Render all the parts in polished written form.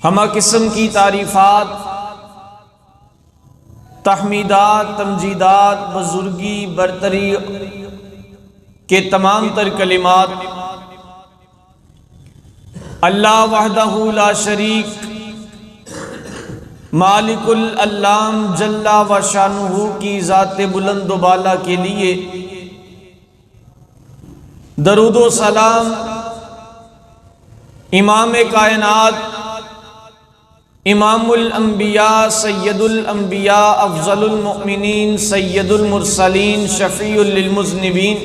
ہمہ قسم کی تعریفات، تحمیدات، تمجیدات، بزرگی، برتری کے تمام تر کلمات اللہ وحدہ لا شریک مالک العلام جل و شانہ کی ذات بلند و بالا کے لیے درود و سلام امام کائنات، امام الانبیاء، سید الانبیاء، افضل المؤمنین، سید المرسلین، شفیع للمذنبین،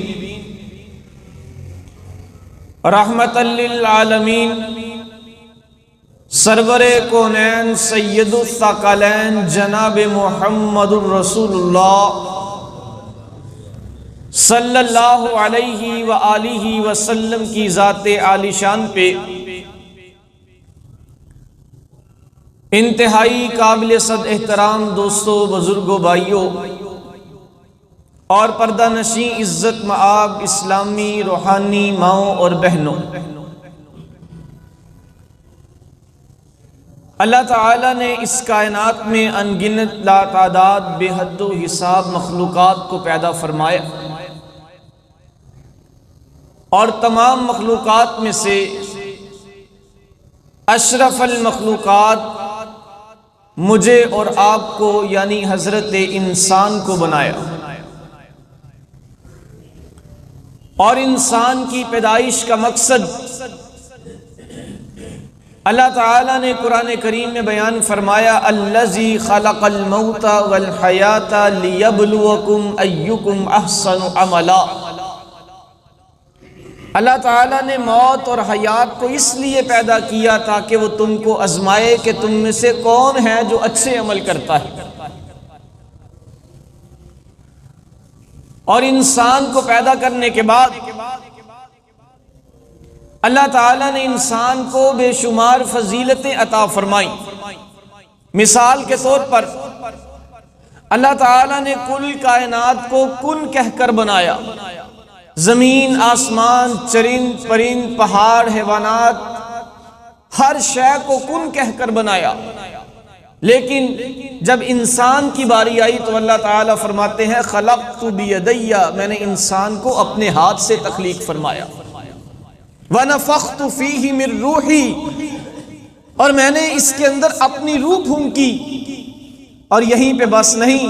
رحمت للعالمین، سرور کونین، سید الثقلین، جناب محمد الرسول اللہ صلی اللہ علیہ وآلہ وسلم کی ذات عالی شان پہ انتہائی قابل صد احترام دوستو، بزرگوں، بھائیوں اور پردہ نشین عزت مآب اسلامی روحانی ماؤں اور بہنوں، اللہ تعالیٰ نے اس کائنات میں انگنت لاتعداد بے حد و حساب مخلوقات کو پیدا فرمایا، اور تمام مخلوقات میں سے اشرف المخلوقات مجھے اور آپ کو یعنی حضرت انسان کو بنایا، اور انسان کی پیدائش کا مقصد اللہ تعالیٰ نے قرآن کریم میں بیان فرمایا، الذی خلق الموت والحیات لیبلوکم ایکم احسن عملا۔ اللہ تعالیٰ نے موت اور حیات کو اس لیے پیدا کیا تاکہ وہ تم کو آزمائے کہ تم میں سے کون ہے جو اچھے عمل کرتا ہے۔ اور انسان کو پیدا کرنے کے بعد اللہ تعالیٰ نے انسان کو بے شمار فضیلتیں عطا فرمائیں۔ مثال کے طور پر اللہ تعالیٰ نے کل کائنات کو کن کہہ کر بنایا، زمین، آسمان، چرند پرند، پہاڑ، حیوانات، ہر شے کو کن کہہ کر بنایا، لیکن جب انسان کی باری آئی تو اللہ تعالیٰ فرماتے ہیں خلقت بیدی، میں نے انسان کو اپنے ہاتھ سے تخلیق فرمایا، وَنَفَخْتُ فِيهِ مِن رُوحِي، اور میں نے اس کے اندر اپنی روح پھونکی۔ اور یہیں پہ بس نہیں،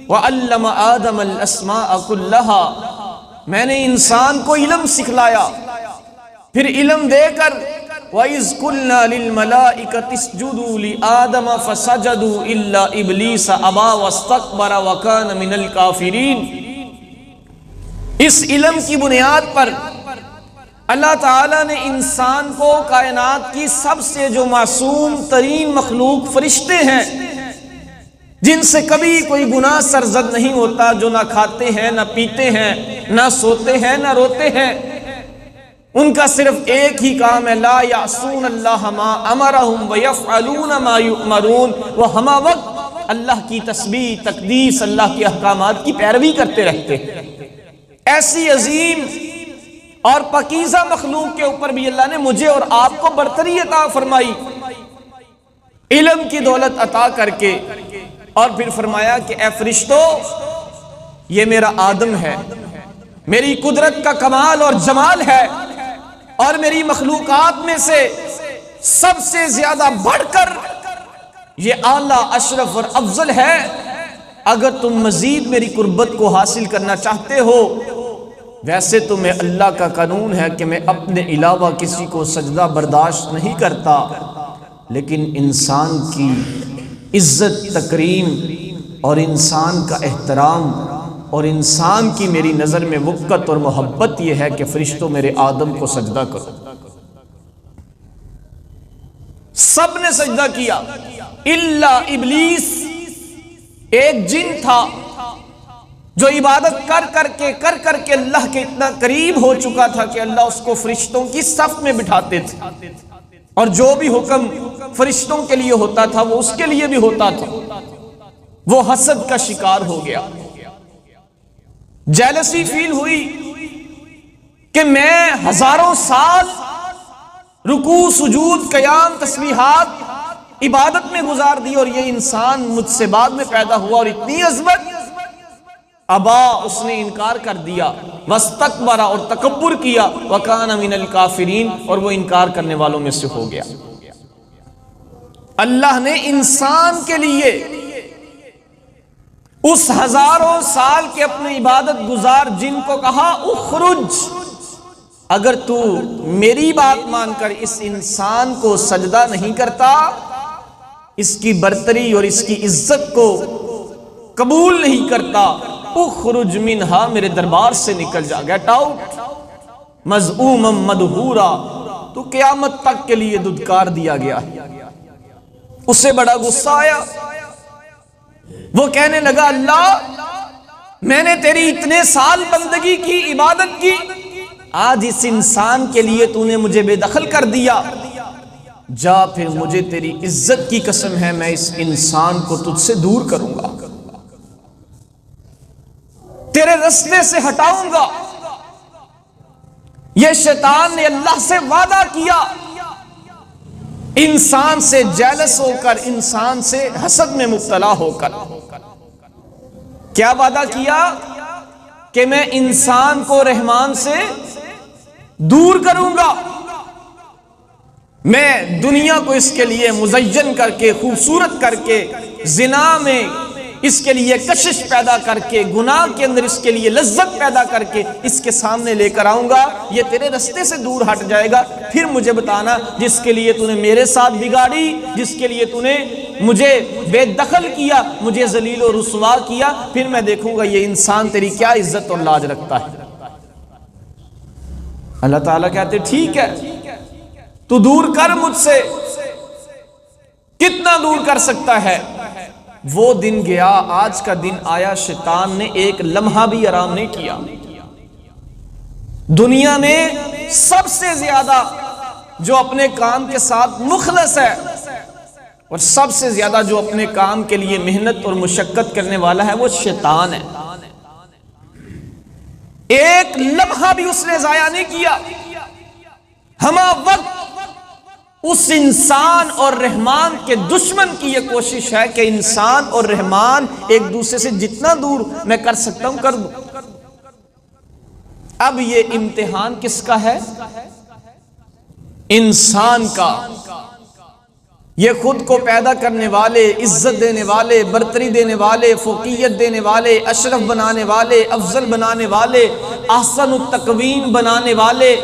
وَعَلَّمَ آدَمَ الْأَسْمَاءَ كُلَّهَا، میں نے انسان کو علم سکھلایا، پھر علم دے کر وَإِذْ قُلْنَا لِلْمَلَائِكَةِ اسْجُدُوا لِآدَمَ فَسَجَدُوا إِلَّا إِبْلِيسَ أَبَى وَاسْتَكْبَرَ وَكَانَ مِنَ الْكَافِرِينَ۔ اس علم کی بنیاد پر اللہ تعالیٰ نے انسان کو کائنات کی سب سے جو معصوم ترین مخلوق فرشتے ہیں، جن سے کبھی کوئی گناہ سرزد نہیں ہوتا، جو نہ کھاتے ہیں، نہ پیتے ہیں، نہ سوتے ہیں، نہ روتے ہیں، ان کا صرف ایک ہی کام ہے، لا یعصون اللہ ما امرہم ویفعلون ما یؤمرون، وہ ہمہ وقت اللہ کی تسبیح، تقدیس، اللہ کے احکامات کی پیروی کرتے رہتے ہیں۔ ایسی عظیم اور پاکیزہ مخلوق کے اوپر بھی اللہ نے مجھے اور آپ کو برتری عطا فرمائی، علم کی دولت عطا کر کے، اور پھر فرمایا کہ اے فرشتو، یہ میرا آدم ہے، میری قدرت کا کمال اور جمال ہے، اور میری مخلوقات میں سے سب سے زیادہ بڑھ کر یہ اعلیٰ، اشرف اور افضل ہے۔ اگر تم مزید میری قربت کو حاصل کرنا چاہتے ہو، ویسے تو میں اللہ کا قانون ہے کہ میں اپنے علاوہ کسی کو سجدہ برداشت نہیں کرتا، لیکن انسان کی عزت، تکریم اور انسان کا احترام اور انسان کی میری نظر میں وقت اور محبت یہ ہے کہ فرشتوں میرے آدم کو سجدہ کرو۔ سب نے سجدہ کیا الا ابلیس، ایک جن تھا جو عبادت کر کر کے اللہ کے اتنا قریب ہو چکا تھا کہ اللہ اس کو فرشتوں کی صف میں بٹھاتے تھے، اور جو بھی حکم فرشتوں کے لیے ہوتا تھا وہ اس کے لیے بھی ہوتا تھا۔ وہ حسد کا شکار ہو گیا، جیلسی فیل ہوئی کہ میں ہزاروں سال رکوع سجود قیام تسبیحات عبادت میں گزار دی، اور یہ انسان مجھ سے بعد میں پیدا ہوا اور اتنی عظمت، ابا اس نے انکار کر دیا، واستکبر اور تکبر کیا، وکان من الکافرین اور وہ انکار کرنے والوں میں سے ہو گیا۔ اللہ نے انسان کے لیے اس ہزاروں سال کے اپنے عبادت گزار جن کو کہا اخرج، اگر تو میری بات مان کر اس انسان کو سجدہ نہیں کرتا، اس کی برتری اور اس کی عزت کو قبول نہیں کرتا، اخرج منہا، میرے دربار سے نکل جا، گیٹ آؤٹ، مذعوما مدحورا، تو قیامت تک کے لیے دھتکار دیا گیا۔ اسے بڑا غصہ آیا، وہ کہنے لگا اللہ میں نے تیری اتنے سال بندگی کی، عبادت کی، آج اس انسان کے لیے تو نے مجھے بے دخل کر دیا، جا پھر مجھے تیری عزت کی قسم ہے میں اس انسان کو تجھ سے دور کروں گا، تیرے رستے سے ہٹاؤں گا۔ یہ شیطان نے اللہ سے وعدہ کیا، انسان سے جیلس ہو کر، انسان سے حسد میں مبتلا ہو کر کیا وعدہ کیا کہ میں انسان کو رحمان سے دور کروں گا، میں دنیا کو اس کے لیے مزین کر کے، خوبصورت کر کے، زنا میں اس کے لیے کشش پیدا کر کے، گناہ کے اندر اس کے لیے لذت پیدا کر کے اس کے سامنے لے کر آؤں گا، یہ تیرے رستے سے دور ہٹ جائے گا، پھر مجھے بتانا جس کے لیے تو نے میرے ساتھ بگاڑی، جس کے لیے تو نے مجھے بے دخل کیا، مجھے ذلیل و رسوا کیا، پھر میں دیکھوں گا یہ انسان تیری کیا عزت اور لاج رکھتا ہے۔ اللہ تعالیٰ کہتے ٹھیک ہے تو دور کر مجھ سے، کتنا دور کر سکتا ہے؟ وہ دن گیا، آج کا دن آیا، شیطان نے ایک لمحہ بھی آرام نہیں کیا۔ دنیا میں سب سے زیادہ جو اپنے کام کے ساتھ مخلص ہے اور سب سے زیادہ جو اپنے کام کے لیے محنت اور مشقت کرنے والا ہے وہ شیطان ہے۔ ایک لمحہ بھی اس نے ضائع نہیں کیا، ہمہ وقت اس انسان اور رحمان کے دشمن کی یہ کوشش ہے کہ انسان اور رحمان ایک دوسرے سے جتنا دور میں کر سکتا ہوں کر دوں۔ اب یہ امتحان کس کا ہے؟ انسان کا۔ یہ خود کو پیدا کرنے والے، عزت دینے والے، برتری دینے والے، فوقیت دینے والے، اشرف بنانے والے، افضل بنانے والے، احسن التقویم بنانے والے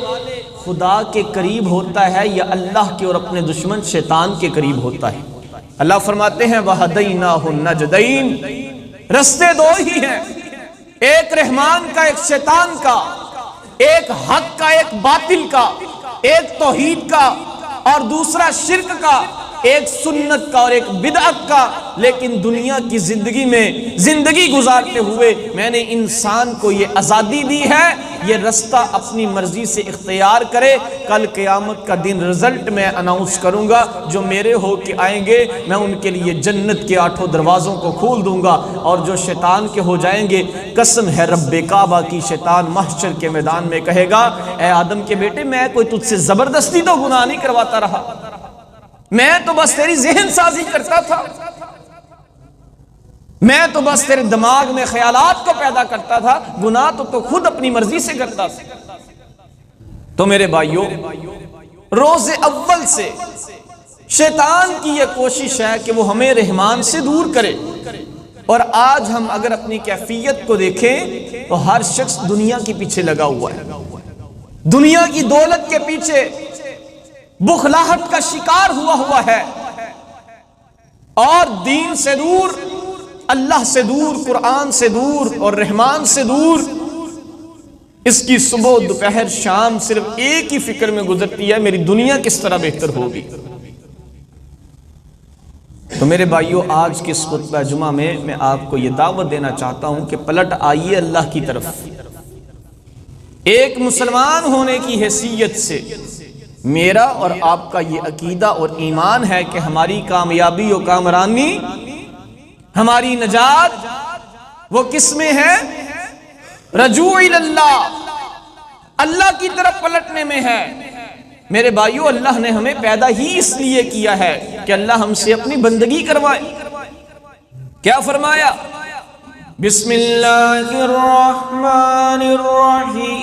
خدا کے قریب ہوتا ہے یا اللہ کے اور اپنے دشمن شیطان کے قریب ہوتا ہے؟ اللہ فرماتے ہیں وَهَدَيْنَاهُ النَّجْدَيْنِ، رستے دو ہی ہیں، ایک رحمان کا، ایک شیطان کا، ایک حق کا، ایک باطل کا، ایک توحید کا اور دوسرا شرک کا، ایک سنت کا اور ایک بدعت کا۔ لیکن دنیا کی زندگی میں زندگی گزارتے ہوئے میں نے انسان کو یہ آزادی دی ہے، یہ رستہ اپنی مرضی سے اختیار کرے۔ کل قیامت کا دن رزلٹ میں اناؤنس کروں گا، جو میرے ہو کے آئیں گے میں ان کے لیے جنت کے 8 دروازوں کو کھول دوں گا، اور جو شیطان کے ہو جائیں گے، قسم ہے رب کعبہ کی، شیطان محشر کے میدان میں کہے گا اے آدم کے بیٹے میں کوئی تجھ سے زبردستی تو گناہ نہیں کرواتا رہا، میں تو بس تیری ذہن سازی کرتا تھا، میں تو بس تیرے دماغ میں خیالات کو پیدا کرتا تھا، گناہ تو خود اپنی مرضی سے کرتا تھا۔ تو میرے بھائیوں، روز اول سے شیطان کی یہ کوشش ہے کہ وہ ہمیں رحمان سے دور کرے، اور آج ہم اگر اپنی کیفیت کو دیکھیں تو ہر شخص دنیا کے پیچھے لگا ہوا ہے، دنیا کی دولت کے پیچھے بخلاہٹ کا شکار ہوا ہے، اور دین سے دور، اللہ سے دور، قرآن سے دور اور رحمان سے دور۔ اس کی صبح دوپہر شام صرف ایک ہی فکر میں گزرتی ہے، میری دنیا کس طرح بہتر ہوگی۔ تو میرے بھائیوں، آج کے اس خطبہ جمعہ میں آپ کو یہ دعوت دینا چاہتا ہوں کہ پلٹ آئیے اللہ کی طرف۔ ایک مسلمان ہونے کی حیثیت سے میرا اور آپ کا یہ عقیدہ اور ایمان ہے کہ ہماری کامیابی و کامرانی، ہماری نجات وہ کس میں ہے؟ رجوع اللہ، اللہ کی طرف پلٹنے میں ہے۔ میرے بھائیو، اللہ نے ہمیں پیدا ہی اس لیے کیا ہے کہ اللہ ہم سے اپنی بندگی کروائے۔ کیا فرمایا؟ بسم اللہ الرحمن الرحیم،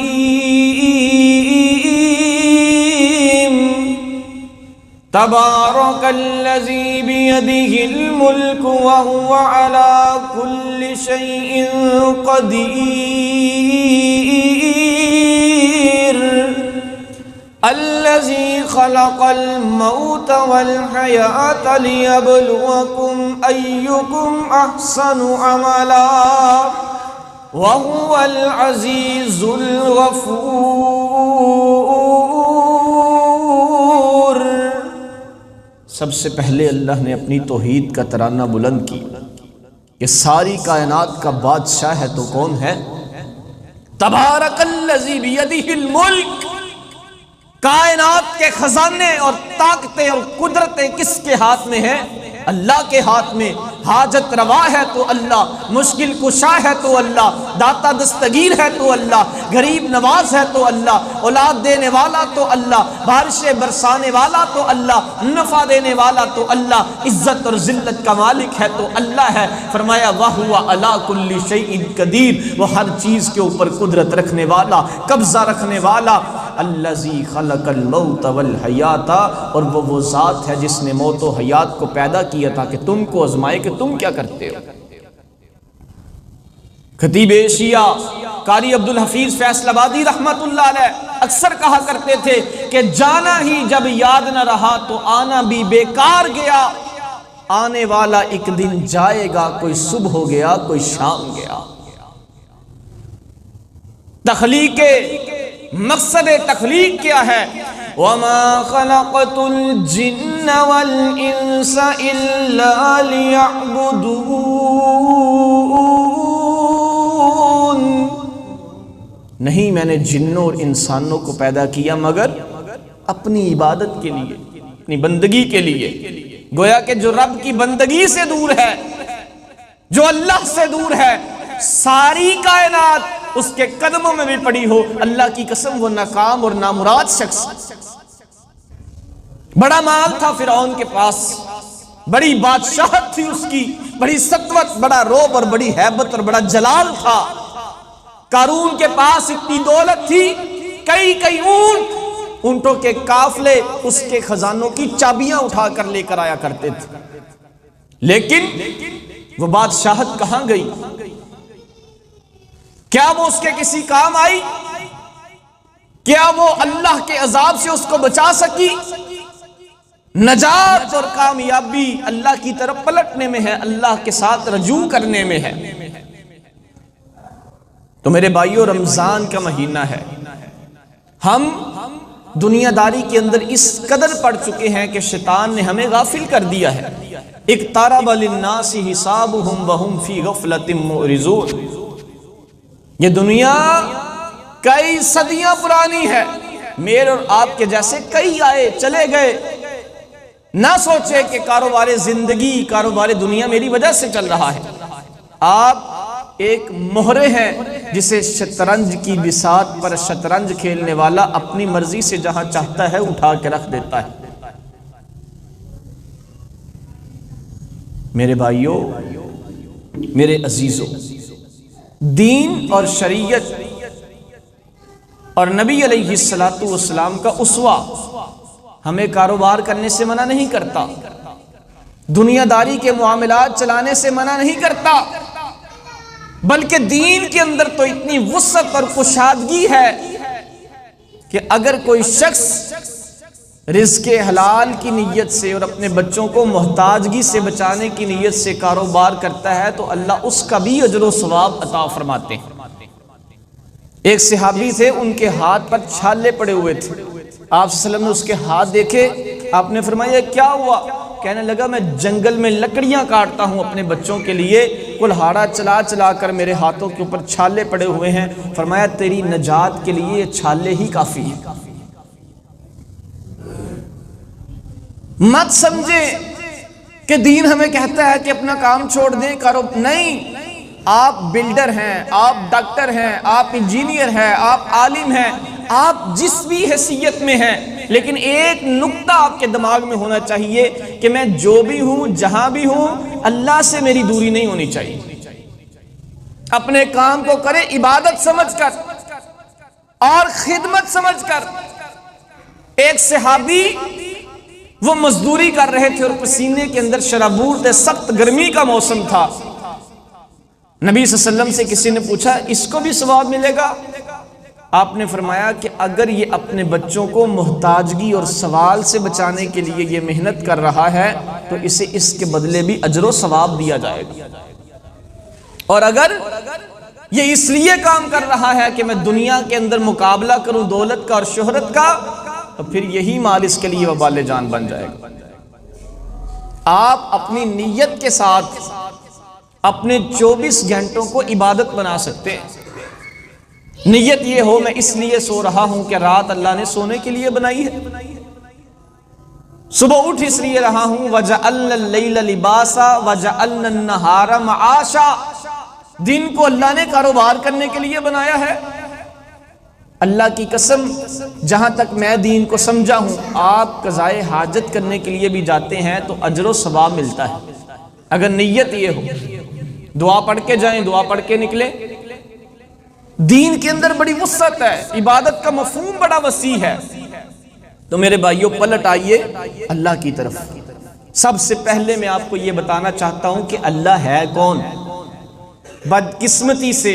تبارک الذی بیدہ الملک وہو علی کل شیء قدیر، الذی خلق الموت والحیاة لیبلوکم ایکم احسن عملا وہو العزیز الغفور۔ سب سے پہلے اللہ نے اپنی توحید کا ترانہ بلند کی کہ ساری کائنات کا بادشاہ ہے تو کون ہے؟ تبارک الذی بیدہ الملک، کائنات کے خزانے اور طاقتیں اور قدرتیں کس کے ہاتھ میں ہیں؟ اللہ کے ہاتھ میں۔ حاجت روا ہے تو اللہ، مشکل کشا ہے تو اللہ، داتا دستگیر ہے تو اللہ، غریب نواز ہے تو اللہ، اولاد دینے والا تو اللہ، بارشیں برسانے والا تو اللہ، نفع دینے والا تو اللہ، عزت اور ذلت کا مالک ہے تو اللہ ہے۔ فرمایا وَهُوَ عَلَى كُلِّ شَيْءٍ قَدِيرٌ، وہ ہر چیز کے اوپر قدرت رکھنے والا، قبضہ رکھنے والا۔ الذی خلق الموت والحیات، اور وہ ذات ہے جس نے موت و حیات کو پیدا کیا تاکہ تم کو آزمائے کہ تم کیا کرتے ہو۔ خطیب ایشیا قاری عبدالحفیظ فیصل آبادی رحمت اللہ علیہ اکثر کہا کرتے تھے کہ جانا ہی جب یاد نہ رہا تو آنا بھی بیکار گیا، آنے والا ایک دن جائے گا، کوئی صبح ہو گیا کوئی شام گیا۔ تخلیق مقصد تخلیق کیا ہے؟ وَمَا خَلَقْتُ الْجِنَّ وَالْإِنسَ إِلَّا لِيَعْبُدُونَ، نہیں میں نے جنوں اور انسانوں کو پیدا کیا مگر اپنی عبادت کے لیے، اپنی بندگی کے لیے۔ گویا کہ جو رب کی بندگی سے دور ہے، جو اللہ سے دور ہے، ساری کائنات اس کے قدموں میں بھی پڑی ہو، اللہ کی قسم وہ ناکام اور نامراد شخص۔ بڑا مال تھا فرعون کے پاس، بڑی بادشاہت تھی اس کی، بڑی سطوت، بڑا روب اور بڑی ہیبت اور بڑا جلال تھا۔ قارون کے پاس اتنی دولت تھی، کئی اونٹوں کے قافلے اس کے خزانوں کی چابیاں اٹھا کر لے کر آیا کرتے تھے، لیکن وہ بادشاہت کہاں گئی؟ کیا وہ اس کے کسی کام آئی؟ کیا وہ اللہ کے عذاب سے اس کو بچا سکی؟ نجات اور کامیابی اللہ کی طرف پلٹنے میں ہے، اللہ کے ساتھ رجوع کرنے میں ہے۔ تو میرے بھائیو، رمضان کا مہینہ ہے، ہم دنیا داری کے اندر اس قدر پڑ چکے ہیں کہ شیطان نے ہمیں غافل کر دیا ہے۔ اقترب للناس حسابهم وهم فی غفلۃ معرضون، یہ دنیا کئی صدیاں پرانی ہے، میرے اور آپ کے جیسے کئی آئے چلے گئے۔ نہ سوچے کہ کاروبار زندگی، کاروبار دنیا میری وجہ سے چل رہا ہے۔ آپ ایک مہرے ہیں جسے شطرنج کی بساط پر شطرنج کھیلنے والا اپنی مرضی سے جہاں چاہتا ہے اٹھا کے رکھ دیتا ہے۔ میرے بھائیوں، میرے عزیزوں، دین اور شریعت اور نبی علیہ السلام کا اسوہ ہمیں کاروبار کرنے سے منع نہیں کرتا، دنیا داری کے معاملات چلانے سے منع نہیں کرتا، بلکہ دین کے اندر تو اتنی وسعت اور کشادگی ہے کہ اگر کوئی شخص رزق حلال کی نیت سے اور اپنے بچوں کو محتاجگی سے بچانے کی نیت سے کاروبار کرتا ہے تو اللہ اس کا بھی اجر و ثواب عطا فرماتے ہیں۔ ایک صحابی تھے، ان کے ہاتھ پر چھالے پڑے ہوئے تھے، آپ صلی اللہ علیہ وسلم نے اس کے ہاتھ دیکھے، آپ نے فرمایا کیا ہوا؟ کہنے لگا میں جنگل میں لکڑیاں کاٹتا ہوں اپنے بچوں کے لیے، کلہاڑا چلا چلا کر میرے ہاتھوں کے اوپر چھالے پڑے ہوئے ہیں۔ فرمایا تیری نجات کے لیے یہ چھالے ہی کافی ہیں۔ مت سمجھے کہ دین ہمیں کہتا ہے کہ اپنا کام چھوڑ دیں، کرو، نہیں۔ آپ بلڈر ہیں، آپ ڈاکٹر ہیں، آپ انجینئر ہیں، آپ عالم ہیں، آپ جس بھی حیثیت میں ہیں، لیکن ایک نقطہ آپ کے دماغ میں ہونا چاہیے کہ میں جو بھی ہوں جہاں بھی ہوں اللہ سے میری دوری نہیں ہونی چاہیے۔ اپنے کام کو کرے عبادت سمجھ کر اور خدمت سمجھ کر۔ ایک صحابی وہ مزدوری کر رہے تھے اور پسینے کے اندر شرابور تھے، سخت گرمی کا موسم تھا۔ نبی صلی اللہ علیہ وسلم سے کسی نے پوچھا اس کو بھی ثواب ملے گا؟ آپ نے فرمایا کہ اگر یہ اپنے بچوں کو محتاجگی اور سوال سے بچانے کے لیے یہ محنت کر رہا ہے تو اسے اس کے بدلے بھی اجر و ثواب دیا جائے گا، اور اگر یہ اس لیے کام کر رہا ہے کہ میں دنیا کے اندر مقابلہ کروں دولت کا اور شہرت کا تو پھر یہی مال اس کے لیے وبال جان بن جائے گا۔ آپ اپنی نیت کے ساتھ اپنے 24 گھنٹوں کو عبادت بنا سکتے ہیں۔ نیت یہ ہو میں اس لیے سو رہا ہوں کہ رات اللہ نے سونے کے لیے بنائی ہے، صبح اٹھ اس لیے رہا ہوں وَجَعَلْنَا اللَّيْلَ لِبَاسًا وَجَعَلْنَا النَّهَارَ مَعَاشًا، دن کو اللہ نے کاروبار کرنے کے لیے بنایا ہے۔ اللہ کی قسم جہاں تک میں دین کو سمجھا ہوں، آپ قضائے حاجت کرنے کے لیے بھی جاتے ہیں تو اجر و ثواب ملتا ہے اگر نیت یہ ہو۔ دعا پڑھ کے جائیں، دعا پڑھ کے نکلیں۔ دین کے اندر بڑی وسعت ہے، عبادت کا مفہوم بڑا وسیع ہے۔ تو میرے بھائیوں پلٹ آئیے اللہ کی طرف۔ سب سے پہلے میں آپ کو یہ بتانا چاہتا ہوں کہ اللہ ہے کون۔ بدقسمتی سے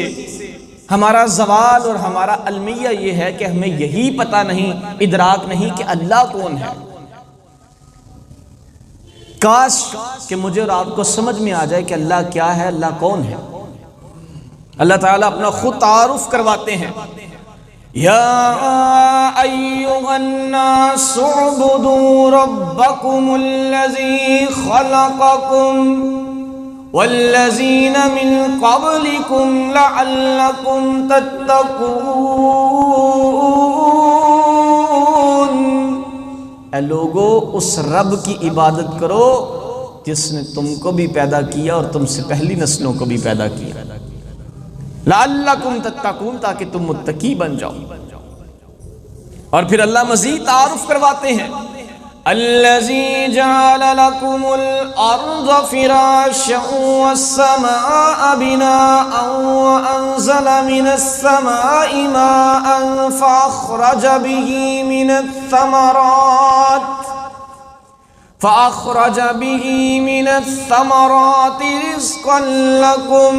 ہمارا زوال اور ہمارا المیہ یہ ہے کہ ہمیں یہی پتہ نہیں، ادراک نہیں کہ اللہ کون ہے۔ کاش کہ مجھے اور آپ کو سمجھ میں آ جائے کہ اللہ کیا ہے، اللہ کون ہے۔ اللہ تعالیٰ اپنا خود تعارف کرواتے ہیں، یا ایھا الناس اعبدوا ربکم الذی خلقکم والذین من قبلکم لعلکم تتقون۔ اے لوگو اس رب کی عبادت کرو جس نے تم کو بھی پیدا کیا اور تم سے پہلی نسلوں کو بھی پیدا کیا، لعلکم تتقون، تاکہ تم متقی بن جاؤ۔ اور پھر اللہ مزید تعارف کرواتے ہیں، الذی جعل لکم الارض فراشا والسماء بناء وانزل من السماء ماء فاخرج به من الثمرات رزقا لکم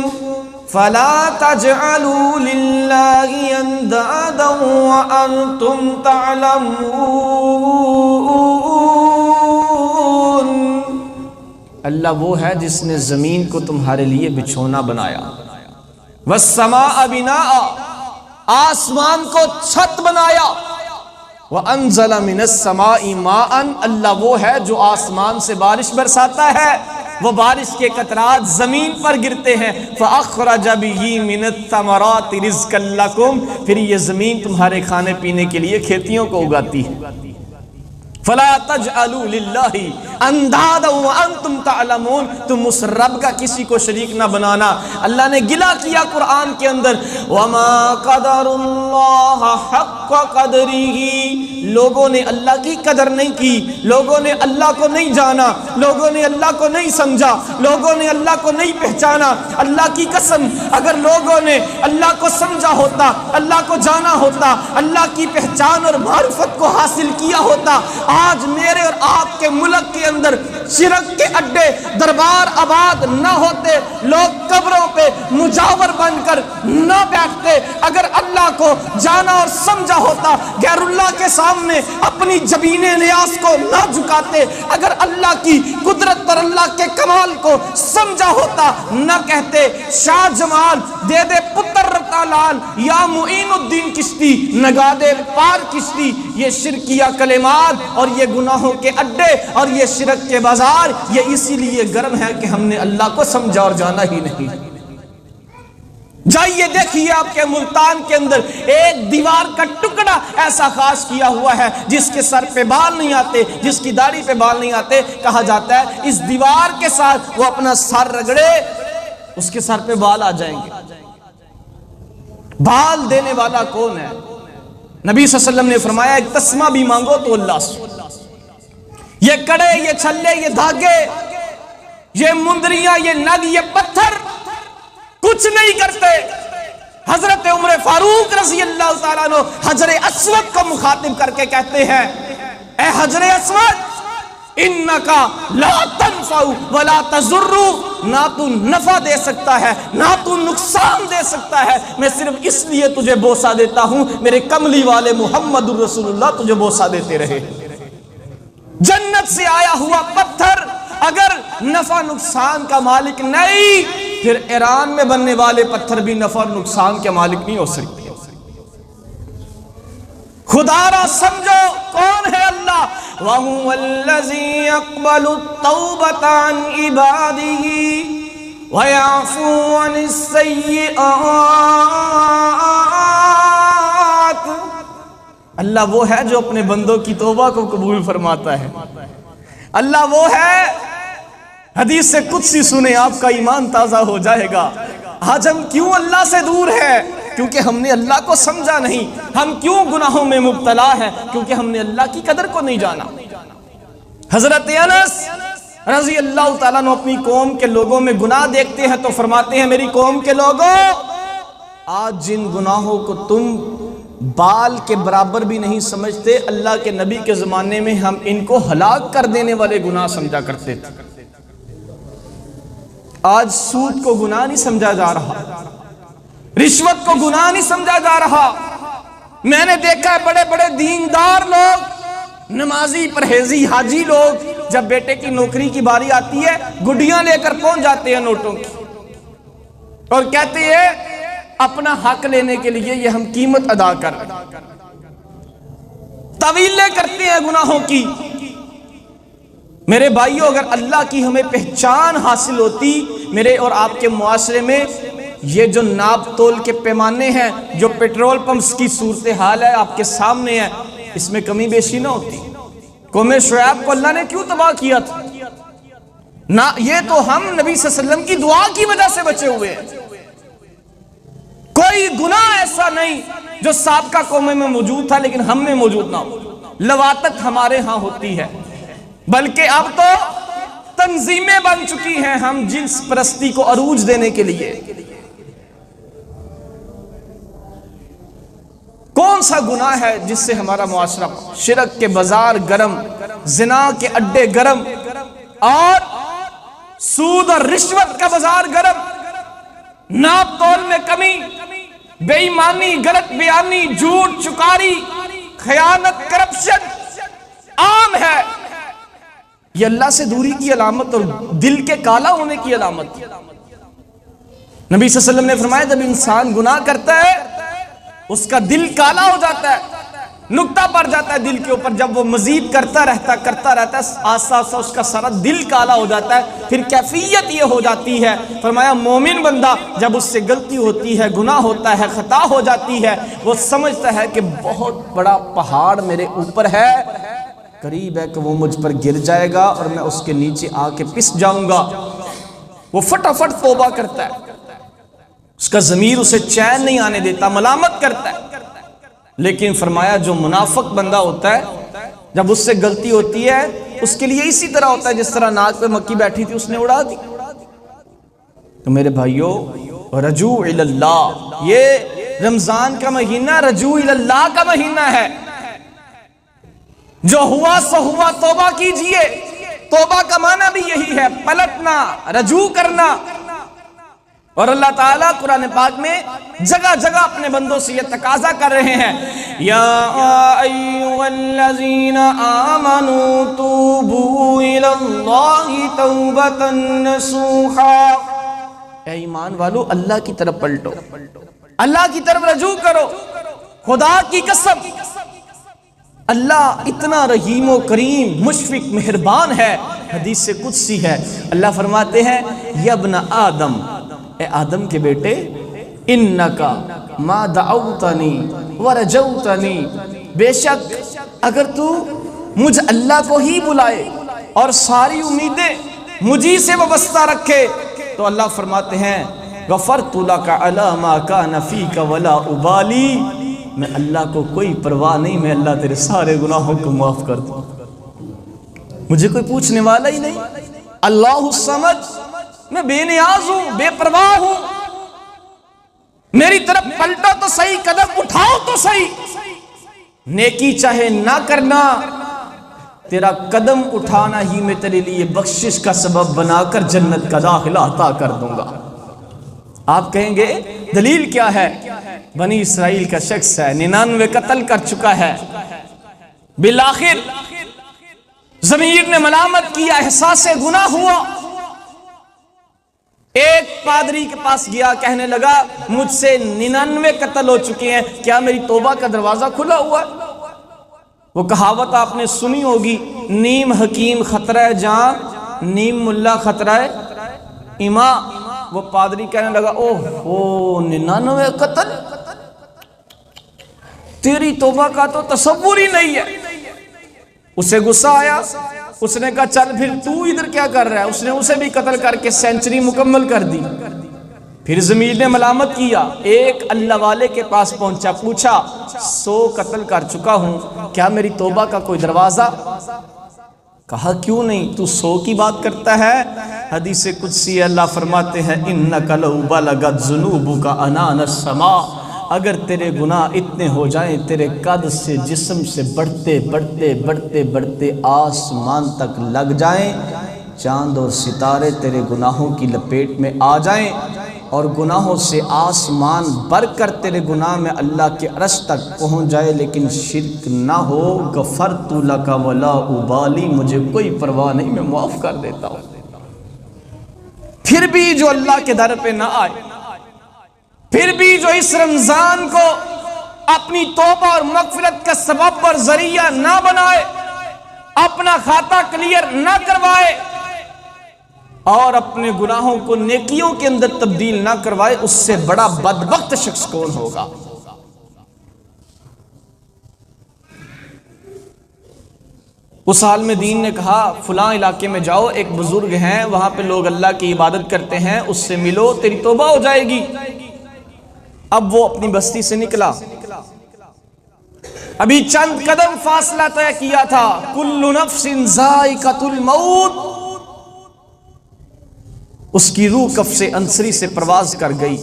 فلا تجعلوا للہ اندادا وانتم تعلمون۔ اللہ وہ ہے جس نے زمین کو تمہارے لیے بچھونا بنایا، والسماء بناء، آسمان کو چھت بنایا، وانزل من السماء ماء، اللہ وہ ہے جو آسمان سے بارش برساتا ہے، وہ بارش کے قطرات زمین پر گرتے ہیں، فَأَخْرَجَ بِهِ مِنَ الثَّمَرَاتِ رِزْقًا لَكُمْ، پھر یہ زمین تمہارے کھانے پینے کے لیے کھیتیوں کو اگاتی ہے۔ فَلَا تَجْعَلُوا لِلَّهِ اَنْدَادًا وَأَنْتُمْ تَعْلَمُونَ، تم اس رب کا کسی کو شریک نہ بنانا۔ اللہ نے گلہ کیا قرآن کے اندر، وَمَا قَدَرُ اللَّهَ حَقَّ قَدْرِهِ، لوگوں نے اللہ کی قدر نہیں کی، لوگوں نے اللہ کو نہیں جانا، لوگوں نے اللہ کو نہیں سمجھا، لوگوں نے اللہ کو نہیں پہچانا۔ اللہ کی قسم اگر لوگوں نے اللہ کو سمجھا ہوتا، اللہ کو جانا ہوتا، اللہ کی پہچان اور معرفت کو حاصل کیا ہوتا، آج میرے اور آپ کے ملک کے اندر شرک کے اڈے دربار آباد نہ ہوتے، لوگ قبروں پہ مجاور بن کر نہ بیٹھتے۔ اگر اللہ کو جانا اور سمجھا ہوتا، غیر اللہ کے سامنے اپنی جبین نیاز کو نہ جھکاتے۔ اگر اللہ کی قدرت اور اللہ کے کمال کو سمجھا ہوتا، نہ کہتے شاہ جمال دے دے پتر رتا لال، یا معین الدین کشتی نگا دے پار کشتی۔ یہ شرکیہ کلمات اور یہ گناہوں کے اڈے اور یہ شرک کے بازار یہ اسی لیے گرم ہے کہ ہم نے اللہ کو سمجھا اور جانا ہی نہیں۔ جائیے دیکھیے آپ کے ملتان کے اندر ایک دیوار کا ٹکڑا ایسا خاص کیا ہوا ہے جس کے سر پہ بال نہیں آتے، جس کی داڑھی پہ بال نہیں آتے۔ کہا جاتا ہے اس دیوار کے ساتھ وہ اپنا سر رگڑے، اس کے سر پہ بال آ جائیں گے۔ بال دینے والا کون ہے؟ نبی صلی اللہ علیہ وسلم نے فرمایا ایک تسمہ بھی مانگو تو اللہ سے. یہ کڑے، یہ چھلے، یہ دھاگے، یہ مندریاں، یہ نگ، یہ پتھر کچھ نہیں کرتے. حضرت عمر فاروق رضی اللہ تعالیٰ عنہ حجر اسود کو مخاطب کر کے کہتے ہیں اے حجر اسود انکا لا تنفع ولا تضر، نہ تو نفع دے سکتا ہے نہ تو نقصان دے سکتا ہے، میں صرف اس لیے تجھے بوسہ دیتا ہوں میرے کملی والے محمد الرسول اللہ تجھے بوسہ دیتے رہے. جنت سے آیا ہوا پتھر اگر نفع نقصان کا مالک نہیں، پھر ایران میں بننے والے پتھر بھی نفع نقصان کے مالک نہیں ہو سکتے. خدا را سمجھو کون ہے اللہ. وَهُوَ الَّذِي يَقْبَلُ التَّوْبَةَ عَنْ عِبَادِهِ وَيَعْفُو عَنِ السَّيِّئَاتِ. اللہ وہ ہے جو اپنے بندوں کی توبہ کو قبول فرماتا ہے. اللہ وہ ہے، حدیث سے قدسی سنیں آپ کا ایمان تازہ ہو جائے گا. آج ہم کیوں اللہ سے دور ہیں؟ کیونکہ ہم نے اللہ کو سمجھا نہیں. ہم کیوں گناہوں میں مبتلا ہیں؟ کیونکہ ہم نے اللہ کی قدر کو نہیں جانا. حضرت انس رضی اللہ تعالیٰ عنہ اپنی قوم کے لوگوں میں گناہ دیکھتے ہیں تو فرماتے ہیں میری قوم کے لوگوں، آج جن گناہوں کو تم بال کے برابر بھی نہیں سمجھتے، اللہ کے نبی کے زمانے میں ہم ان کو ہلاک کر دینے والے گناہ سمجھا کرتے تھے. آج سود کو گناہ نہیں سمجھا جا رہا، رشوت کو گناہ نہیں سمجھا جا رہا. میں نے دیکھا ہے بڑے بڑے دیندار لوگ، نمازی پرہیزی حاجی لوگ جب بیٹے کی نوکری کی باری آتی ہے گڈیاں لے کر پہنچ جاتے ہیں نوٹوں کی اور کہتے ہیں اپنا حق لینے کے لیے یہ ہم قیمت ادا کر رہے ہیں. طویلیں کرتے ہیں گناہوں کی. میرے بھائیوں، اگر اللہ کی ہمیں پہچان حاصل ہوتی میرے اور آپ کے معاشرے میں، یہ جو ناپ تول کے پیمانے ہیں، جو پیٹرول پمپس کی صورتحال ہے آپ کے سامنے ہے، اس میں کمی بیشی نہ ہوتی. قوم شعیب کو اللہ نے کیوں تباہ کیا تھا؟ نہ یہ تو ہم نبی صلی اللہ علیہ وسلم کی دعا کی وجہ سے بچے ہوئے ہیں. کوئی گناہ ایسا نہیں جو سابقہ قوموں میں موجود تھا لیکن ہم میں موجود نہ ہو. لواطت ہمارے ہاں ہوتی ہے، بلکہ اب تو تنظیمیں بن چکی ہیں ہم جنس پرستی کو عروج دینے کے لیے. کون سا گناہ ہے جس سے ہمارا معاشرہ شرک کے بازار گرم، زنا کے اڈے گرم اور سود اور رشوت کا بازار گرم، ناپ تول میں کمی، بے ایمانی، غلط بیانی، جھوٹ، چکاری، خیانت، کرپشن عام ہے. یہ اللہ سے دوری کی علامت اور دل کے کالا ہونے کی علامت. نبی صلی اللہ علیہ وسلم نے فرمایا جب انسان گناہ کرتا ہے اس کا دل کالا ہو جاتا ہے، نقطہ پڑ جاتا ہے دل کے اوپر. جب وہ مزید کرتا رہتا ہے آہستہ آہستہ اس کا سارا دل کالا ہو جاتا ہے. پھر کیفیت یہ ہو جاتی ہے، فرمایا مومن بندہ جب اس سے غلطی ہوتی ہے، گناہ ہوتا ہے، خطا ہو جاتی ہے، وہ سمجھتا ہے کہ بہت بڑا پہاڑ میرے اوپر ہے، قریب ہے کہ وہ مجھ پر گر جائے گا اور میں اس کے نیچے آ کے پس جاؤں گا. وہ فٹافٹ توبہ کرتا ہے، اس کا ضمیر اسے چین نہیں آنے دیتا، ملامت کرتا ہے. لیکن فرمایا جو منافق بندہ ہوتا ہے جب اس سے غلطی ہوتی ہے اس کے لیے اسی طرح ہوتا ہے جس طرح ناک پہ مکھی بیٹھی تھی اس نے اڑا دی. تو میرے بھائیوں، رجوع اللہ، یہ رمضان کا مہینہ رجوع اللہ کا مہینہ ہے. جو ہوا سو ہوا توبہ کیجئے. توبہ کا معنی بھی یہی ہے، پلٹنا، رجوع کرنا. اور اللہ تعالیٰ قرآن پاک میں جگہ جگہ اپنے بندوں سے یہ تقاضا کر رہے ہیں، یا ایھا الذین آمنوا توبوا الی اللہ توبۃ نصوحا. اے ایمان والو اللہ کی طرف پلٹو، اللہ کی طرف رجوع کرو. خدا کی قسم اللہ اتنا رحیم و کریم، مشفق، مہربان ہے. حدیث سے قدسی ہے، اللہ فرماتے ہیں یا ابن آدم، اے آدم کے بیٹے، انکا ما دعوتنی ورجوتنی، بے شک اگر تو مجھ اللہ کو ہی بلائے اور ساری امیدیں مجھی سے وابستہ رکھے تو اللہ فرماتے ہیں غفرت لک علی ما کان فیک ولا ابالی، میں اللہ کو کوئی پرواہ نہیں، میں اللہ تیرے سارے گناہوں کو معاف کر دوں، مجھے کوئی پوچھنے والا ہی نہیں۔ اللہ الصمد، میں بے نیاز ہوں، بے پرواہ ہوں، میری طرف پلٹا تو صحیح، قدم اٹھاؤ تو صحیح، نیکی چاہے نہ کرنا، تیرا قدم اٹھانا ہی میں تیرے لیے بخشش کا سبب بنا کر جنت کا داخلہ عطا کر دوں گا۔ آپ کہیں گے دلیل کیا ہے؟ بنی اسرائیل کا شخص ہے، 99 قتل کر چکا ہے، بالآخر ضمیر نے ملامت کیا، احساس گناہ ہوا، ایک پادری کے پاس گیا، کہنے لگا مجھ سے 99 قتل ہو چکے ہیں، کیا میری توبہ کا دروازہ کھلا ہوا ہے؟ وہ کہاوت آپ نے سنی ہوگی، نیم حکیم خطرہ جاں، نیم ملا خطرہ ایما۔ وہ پادری کہنے لگا اوہ 99 قتل، تیری توبہ کا تو تصور ہی نہیں ہے۔ اسے غصہ آیا، اس نے کہا چل پھر تو ادھر کیا کر رہا ہے؟ اس نے اسے بھی قتل کر کے سینچری مکمل کر دی۔ پھر ضمیر نے ملامت کیا، ایک اللہ والے کے پاس پہنچا، پوچھا 100 قتل کر چکا ہوں، کیا میری توبہ کا کوئی دروازہ؟ کہا کیوں نہیں، تو 100 کی بات کرتا ہے؟ حدیث قدسی اللہ فرماتے ہیں اِنَّكَ لَوْ بَلَغَتْ ذُنُوبُكَ عَنَانَ السَّمَاءِ، اگر تیرے گناہ اتنے ہو جائیں تیرے قد سے، جسم سے بڑھتے بڑھتے بڑھتے بڑھتے آسمان تک لگ جائیں، چاند اور ستارے تیرے گناہوں کی لپیٹ میں آ جائیں، اور گناہوں سے آسمان بھر کر تیرے گناہ میں اللہ کے عرش تک پہنچ جائے، لیکن شرک نہ ہو، غفرت لک ولا ابالی، مجھے کوئی پرواہ نہیں، میں معاف کر دیتا ہوں۔ پھر بھی جو اللہ کے در پہ نہ آئے، پھر بھی جو اس رمضان کو اپنی توبہ اور مغفرت کا سبب اور ذریعہ نہ بنائے، اپنا کھاتا کلیئر نہ کروائے اور اپنے گناہوں کو نیکیوں کے اندر تبدیل نہ کروائے، اس سے بڑا بدبخت شخص کون ہوگا؟ اس عالم دین نے کہا فلاں علاقے میں جاؤ، ایک بزرگ ہیں وہاں پہ لوگ اللہ کی عبادت کرتے ہیں، اس سے ملو، تیری توبہ ہو جائے گی۔ اب وہ اپنی بستی سے نکلا، ابھی چند قدم فاصلہ طے کیا تھا، کل نفس ذائقۃ الموت، اس کی روح کف انصری سے پرواز کر گئی۔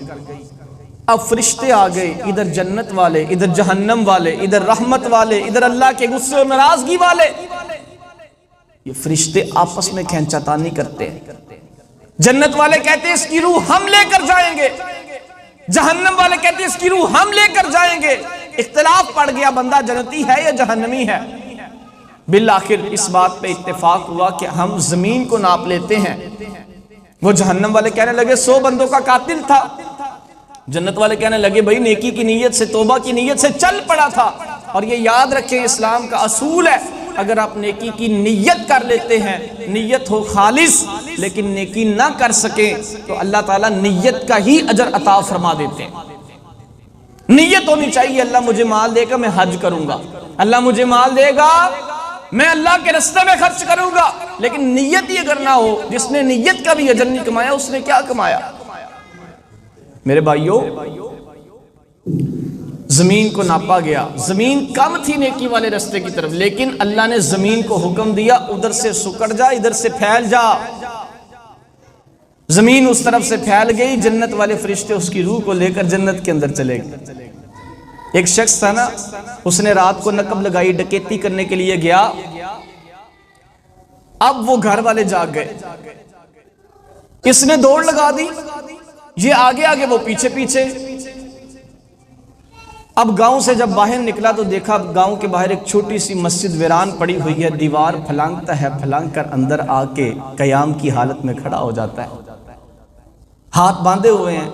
اب فرشتے آ گئے، ادھر جنت والے، ادھر جہنم والے، ادھر رحمت والے، ادھر اللہ کے غصے اور ناراضگی والے۔ یہ فرشتے آپس میں کھینچا تانی کرتے ہیں، جنت والے کہتے ہیں اس کی روح ہم لے کر جائیں گے، جہنم والے کہتے ہیں اس کی روح ہم لے کر جائیں گے۔ اختلاف پڑ گیا، بندہ جنتی ہے یا جہنمی ہے۔ بالآخر اس بات پہ اتفاق ہوا کہ ہم زمین کو ناپ لیتے ہیں۔ وہ جہنم والے کہنے لگے 100 بندوں کا قاتل تھا، جنت والے کہنے لگے بھائی نیکی کی نیت سے، توبہ کی نیت سے چل پڑا تھا۔ اور یہ یاد رکھیں اسلام کا اصول ہے، اگر آپ نیکی کی نیت کر لیتے ہیں، نیت ہو خالص لیکن نیکی نہ کر سکیں تو اللہ تعالیٰ نیت کا ہی اجر عطا فرما دیتے ہیں۔ نیت ہونی چاہیے اللہ مجھے مال دے گا میں حج کروں گا، اللہ مجھے مال دے گا میں اللہ کے راستے میں خرچ کروں گا، لیکن نیت ہی اگر نہ ہو، جس نے نیت کا بھی اجر نہیں کمایا اس نے کیا کمایا؟ میرے بھائیوں، زمین کو ناپا گیا، زمین کم تھی نیکی والے راستے کی طرف، لیکن اللہ نے زمین کو حکم دیا ادھر سے سکڑ جا، ادھر سے پھیل جا۔ زمین اس طرف سے پھیل گئی، جنت والے فرشتے اس کی روح کو لے کر جنت کے اندر چلے گئے۔ ایک شخص تھا نا، اس نے رات کو نقب لگائی، ڈکیتی کرنے کے لیے گیا، اب وہ گھر والے جاگ گئے، اس نے دوڑ لگا دی، یہ آگے آگے وہ پیچھے پیچھے۔ اب گاؤں سے جب باہر نکلا تو دیکھا گاؤں کے باہر ایک چھوٹی سی مسجد ویران پڑی ہوئی ہے، دیوار پھلانگتا ہے، پھلانگ کر اندر آ کے قیام کی حالت میں کھڑا ہو جاتا ہے، ہاتھ باندھے ہوئے ہیں،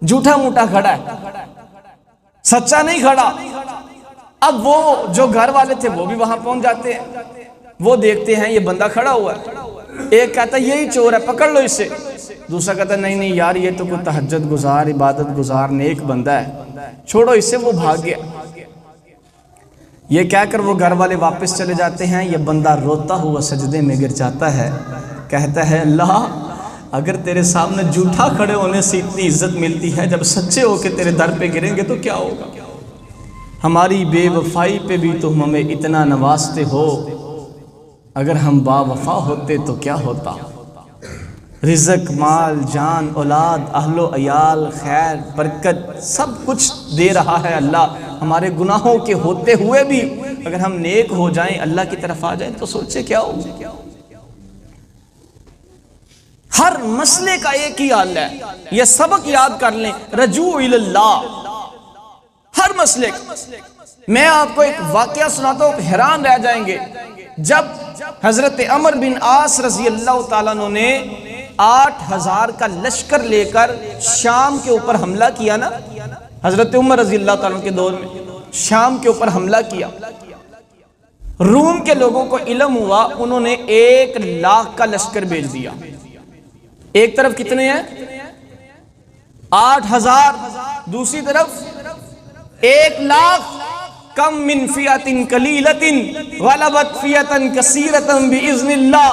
جھوٹا موٹا کھڑا ہے، سچا نہیں کھڑا۔ اب وہ جو گھر والے تھے وہ بھی وہاں پہنچ جاتے ہیں، وہ دیکھتے ہیں یہ بندہ کھڑا ہوا ہے، ایک کہتا ہے یہی چور ہے پکڑ لو اسے، دوسرا کہتا ہے نہیں یار یہ تو کوئی تہجد گزار، عبادت گزار، نیک بندہ ہے، چھوڑو اسے، وہ بھاگ گیا۔ یہ کہہ کر وہ گھر والے واپس چلے جاتے ہیں، یہ بندہ روتا ہوا سجدے میں گر جاتا ہے، کہتا ہے اللہ اگر تیرے سامنے جھوٹا کھڑے ہونے سے اتنی عزت ملتی ہے، جب سچے ہو کے تیرے در پہ گریں گے تو کیا ہوگا؟ ہماری بے وفائی پہ بھی تم ہمیں اتنا نوازتے ہو، اگر ہم با وفا ہوتے تو کیا ہوتا؟ رزق، مال، جان، اولاد، اہل و عیال، خیر، برکت سب کچھ دے رہا ہے اللہ، ہمارے گناہوں کے ہوتے ہوئے بھی اگر ہم نیک ہو جائیں، اللہ کی طرف آ جائیں تو سوچے کیا ہو۔ ہر مسئلے کا ایک ہی حل ہے، یہ سبق یاد کر لیں، رجوع اللہ۔ ہر مسئلے کا میں آپ کو ایک واقعہ سناتا ہوں، حیران رہ جائیں گے۔ جب حضرت عمر بن عاص رضی اللہ تعالیٰ عنہ نے 8000 کا لشکر لے کر شام کے اوپر حملہ کیا نا، حضرت عمر رضی اللہ تعالیٰ عنہ کے دور میں شام کے اوپر حملہ کیا، روم کے لوگوں کو علم ہوا، انہوں نے 1,00,000 کا لشکر بھیج دیا۔ ایک طرف کتنے ہیں؟ 8000، دوسری طرف 1,00,000۔ کم من فیۃ قلیلۃ غلبت فیۃ کثیرۃ باذن اللہ۔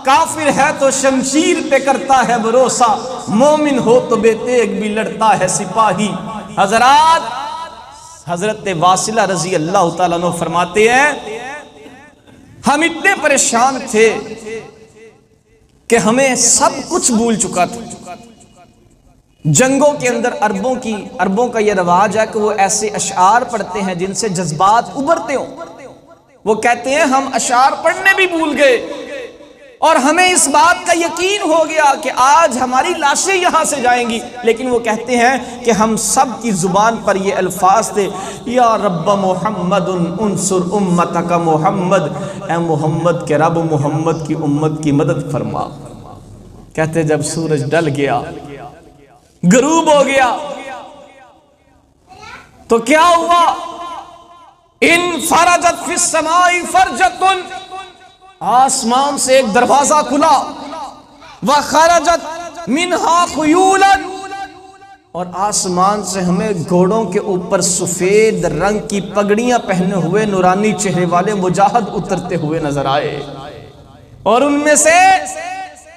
کافر ہے تو شمشیر پہ کرتا ہے بھروسہ، مومن ہو تو بے تیغ بھی لڑتا ہے سپاہی۔ حضرات، حضرت واصلہ رضی اللہ تعالیٰ عنہ فرماتے ہیں ہم اتنے پریشان تھے کہ ہمیں سب کچھ بھول چکا تھا۔ جنگوں کے اندر عربوں کا یہ رواج ہے کہ وہ ایسے اشعار پڑھتے ہیں جن سے جذبات ابھرتے ہوں۔ وہ کہتے ہیں ہم اشعار پڑھنے بھی بھول گئے اور ہمیں اس بات کا یقین ہو گیا کہ آج ہماری لاشیں یہاں سے جائیں گی، لیکن وہ کہتے ہیں کہ ہم سب کی زبان پر یہ الفاظ تھے، یا رب محمد انصر امتک محمد، اے محمد کے رب محمد کی امت کی مدد فرما۔ کہتے جب سورج ڈل گیا، غروب ہو گیا تو کیا ہوا؟ ان فرجت فی السماء فرجت، آسمان سے ایک دروازہ کھلا، وخرجت منہا خیولا، اور آسمان سے ہمیں گھوڑوں کے اوپر سفید رنگ کی پگڑیاں پہنے ہوئے نورانی چہرے والے مجاہد اترتے ہوئے نظر آئے، اور ان میں سے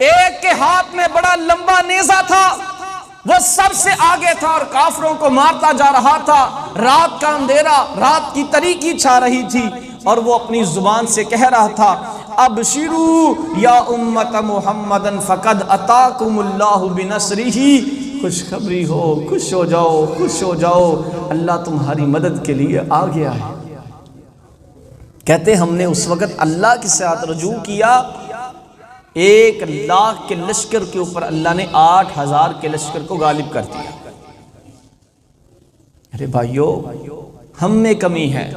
ایک کے ہاتھ میں بڑا لمبا نیزہ تھا، وہ سب سے آگے تھا اور کافروں کو مارتا جا رہا تھا۔ رات کا اندھیرا، رات کی تاریکی چھا رہی تھی، اور وہ اپنی زبان سے کہہ رہا تھا ابشروا یا امت محمد فقد اتاکم اللہ بنصرہ، خوشخبری ہو، خوش ہو جاؤ، خوش ہو جاؤ، اللہ تمہاری مدد کے لیے آ گیا ہے۔ کہتے ہم نے اس وقت اللہ کے ساتھ رجوع کیا، 1,00,000 کے لشکر کے اوپر اللہ نے 8000 کے لشکر کو غالب کر دیا۔ ارے بھائیو، ہم میں کمی ہے،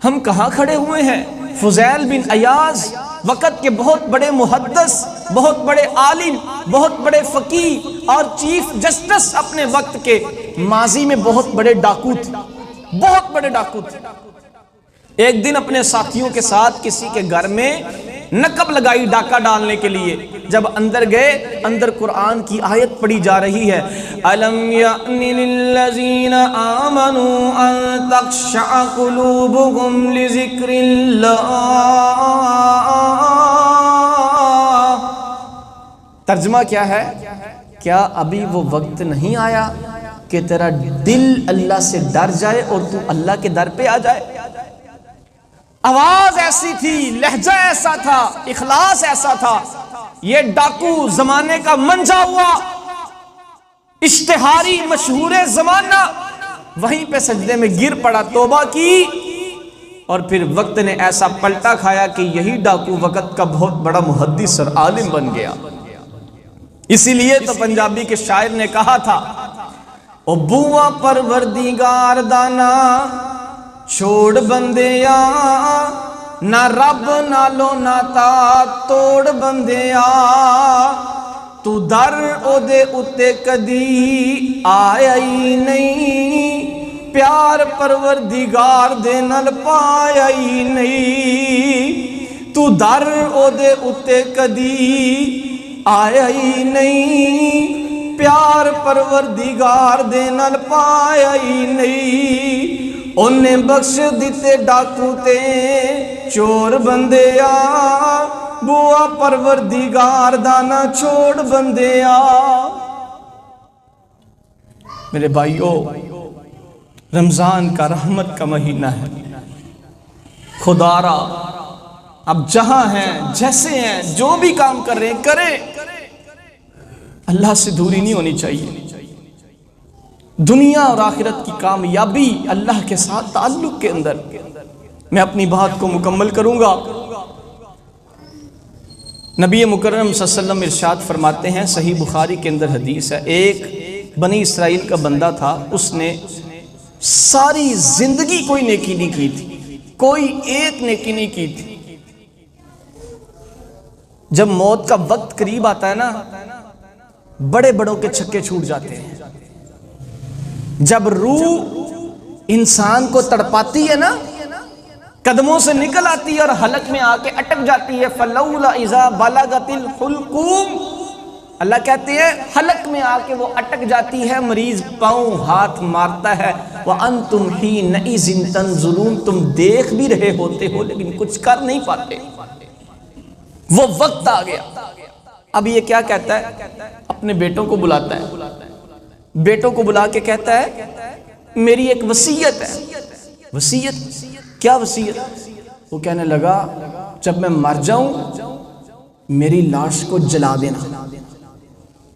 ہم کہاں کھڑے ہوئے ہیں؟ فضیل بن عیاض وقت کے بہت بڑے محدث، بہت بڑے عالم، بہت بڑے فقیہ اور چیف جسٹس اپنے وقت کے، ماضی میں بہت بڑے ڈاکو تھے، بہت بڑے ڈاکو تھے۔ ایک دن اپنے ساتھیوں کے ساتھ کسی کے گھر میں نقب لگائی ڈاکہ ڈالنے کے لیے، جب اندر گئے، اندر قرآن کی آیت پڑھی جا رہی ہے، أَلَمْ يَأْنِ لِلَّذِينَ آمَنُوا أَن تَخْشَعَ قُلُوبُهُمْ لِذِكْرِ اللَّهِ۔ ترجمہ کیا ہے؟ کیا ابھی وہ وقت نہیں آیا کہ تیرا دل اللہ سے ڈر جائے اور تو اللہ کے در پہ آ جائے؟ آواز ایسی تھی، لہجہ ایسا تھا، اخلاص ایسا تھا۔ یہ ڈاکو زمانے کا منجا ہوا، اشتہاری مشہور زمانہ، وہیں پہ سجدے میں گر پڑا، توبہ کی، اور پھر وقت نے ایسا پلٹا کھایا کہ یہی ڈاکو وقت کا بہت بڑا محدث اور عالم بن گیا۔ اسی لیے تو پنجابی کے شاعر نے کہا تھا، او بوا پروردگار دانا چھوڑ بندیا، نہ رب نالو ناتا توڑ بندیا، تو در او دے اتے کدی آیا ہی نہیں، پیار پروردگار دے نال پایا ہی نہیں، تو در او دے اتے کدی آیا ہی نہیں، پیار پروردگار دے نال پایا ہی نہیں، انہیں بخش دیتے ڈاکو تے چور بندیا، بوا پروردگار دانا چھوڑ بندیا۔ میرے بھائیو، رمضان کا رحمت کا مہینہ ہے، خدارا اب جہاں ہیں جیسے ہیں جو بھی کام کر رہے ہیں کریں، اللہ سے دوری نہیں ہونی چاہیے۔ دنیا اور آخرت کی کامیابی اللہ کے ساتھ تعلق کے اندر۔ میں اپنی بات کو مکمل کروں گا۔ نبی مکرم صلی اللہ علیہ وسلم ارشاد فرماتے ہیں، صحیح بخاری کے اندر حدیث ہے، ایک بنی اسرائیل کا بندہ تھا، اس نے ساری زندگی کوئی نیکی نہیں کی تھی، کوئی ایک نیکی نہیں کی تھی۔ جب موت کا وقت قریب آتا ہے نا، بڑے بڑوں کے چھکے چھوٹ جاتے ہیں۔ جب روح انسان کو تڑپاتی ہے نا، قدموں سے نکل آتی ہے اور حلق میں آ کے اٹک جاتی ہے، فَلَوْلَا إِذَا بَلَغَتِ الْحُلْقُومَ، اللہ کہتے ہیں حلق میں آ کے وہ اٹک جاتی ہے، مریض پاؤں ہاتھ مارتا ہے، وَأَنْتُمْ حِينَئِذٍ تَنْظُرُونَ، تم دیکھ بھی رہے ہوتے ہو لیکن کچھ کر نہیں پاتے۔ وہ وقت آ گیا۔ اب یہ کیا کہتا ہے؟ اپنے بیٹوں کو بلاتا ہے، بیٹوں کو بلا کے کہتا ہے میری ایک وصیت ہے۔ وصیت؟ کیا وصیت؟ وہ کہنے لگا جب میں مر جاؤں میری لاش کو جلا دینا،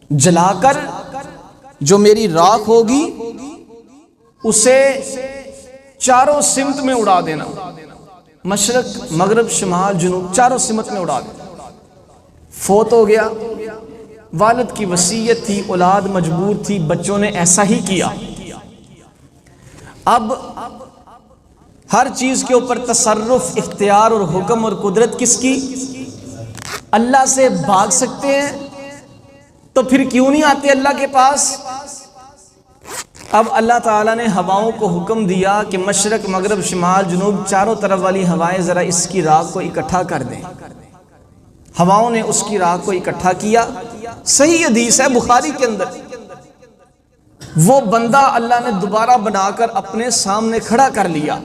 جلا کر جو میری راکھ ہوگی اسے چاروں سمت میں اڑا دینا، مشرق مغرب شمال جنوب چاروں سمت میں اڑا دینا۔ فوت ہو گیا، والد کی وصیت تھی، اولاد مجبور تھی، بچوں نے ایسا ہی کیا۔ اب ہر چیز کے اوپر تصرف، اختیار اور حکم اور قدرت کس کی؟ اللہ سے بھاگ سکتے ہیں تو پھر کیوں نہیں آتے اللہ کے پاس؟ اب اللہ تعالیٰ نے ہواؤں کو حکم دیا کہ مشرق مغرب شمال جنوب چاروں طرف والی ہوائیں ذرا اس کی راکھ کو اکٹھا کر دیں۔ ہواؤں نے اس کی راکھ کو اکٹھا کیا۔ صحیح حدیث ہے بخاری کے اندر۔ وہ بندہ اللہ نے دوبارہ بنا کر اپنے سامنے کھڑا کر لیا۔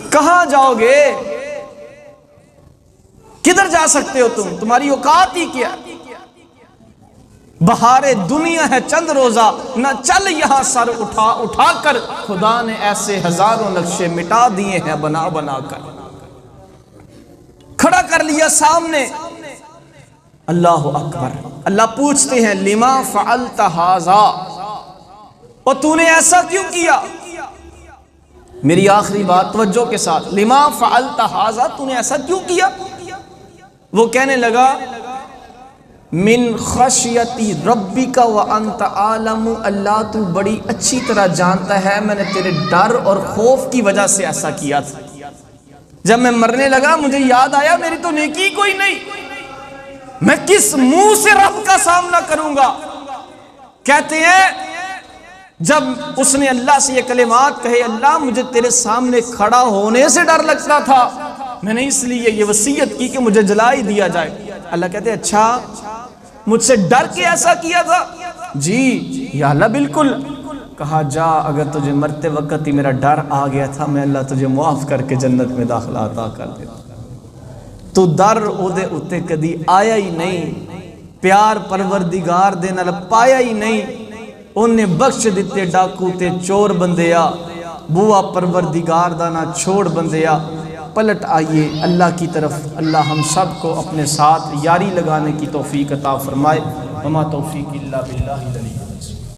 کہاں جاؤ گے؟ کدھر جا سکتے ہو تم؟ تمہاری اوقات ہی کیا؟ بہار دنیا ہے چند روزہ، نہ چل یہاں سر اٹھا اٹھا کر، خدا نے ایسے ہزاروں نقشے مٹا دیے ہیں بنا بنا کر۔ کھڑا کر لیا سامنے، اللہ اکبر۔ اللہ پوچھتے ہیں لما فعلت ھذا، اور تو نے ایسا کیوں کیا؟ میری آخری بات توجہ کے ساتھ، لما فعلت ھذا، تو نے ایسا کیوں کیا؟ وہ کہنے لگا من خشیتی ربک وانت عالم، اللہ تو بڑی اچھی طرح جانتا ہے میں نے تیرے ڈر اور خوف کی وجہ سے ایسا کیا تھا۔ جب میں مرنے لگا مجھے یاد آیا میری تو نیکی کوئی نہیں، میں کس منہ سے رب کا سامنا کروں گا؟ کہتے ہیں جب اس نے اللہ سے یہ کلمات کہے، اللہ مجھے تیرے سامنے کھڑا ہونے سے ڈر لگتا تھا، میں نے اس لیے یہ وصیت کی کہ مجھے جلا ہی دیا جائے۔ اللہ کہتے ہیں اچھا مجھ سے ڈر کے ایسا کیا تھا؟ جی یا اللہ بالکل۔ کہا جا اگر تجھے مرتے وقت ہی میرا ڈر آ گیا تھا میں اللہ تجھے معاف کر کے جنت میں داخلہ عطا کر دیتا۔ تو در اودے اتے کدی آیا ہی نہیں، پیار پروردگار دے نال پایا ہی نہیں، انہیں بخش دیتے ڈاکو تے چور بندیا، بوا پروردگار دا نہ چھوڑ بندیا۔ پلٹ آئیے اللہ کی طرف، اللہ ہم سب کو اپنے ساتھ یاری لگانے کی توفیق عطا فرمائے۔ وما توفیق الا باللہ العلی العظیم۔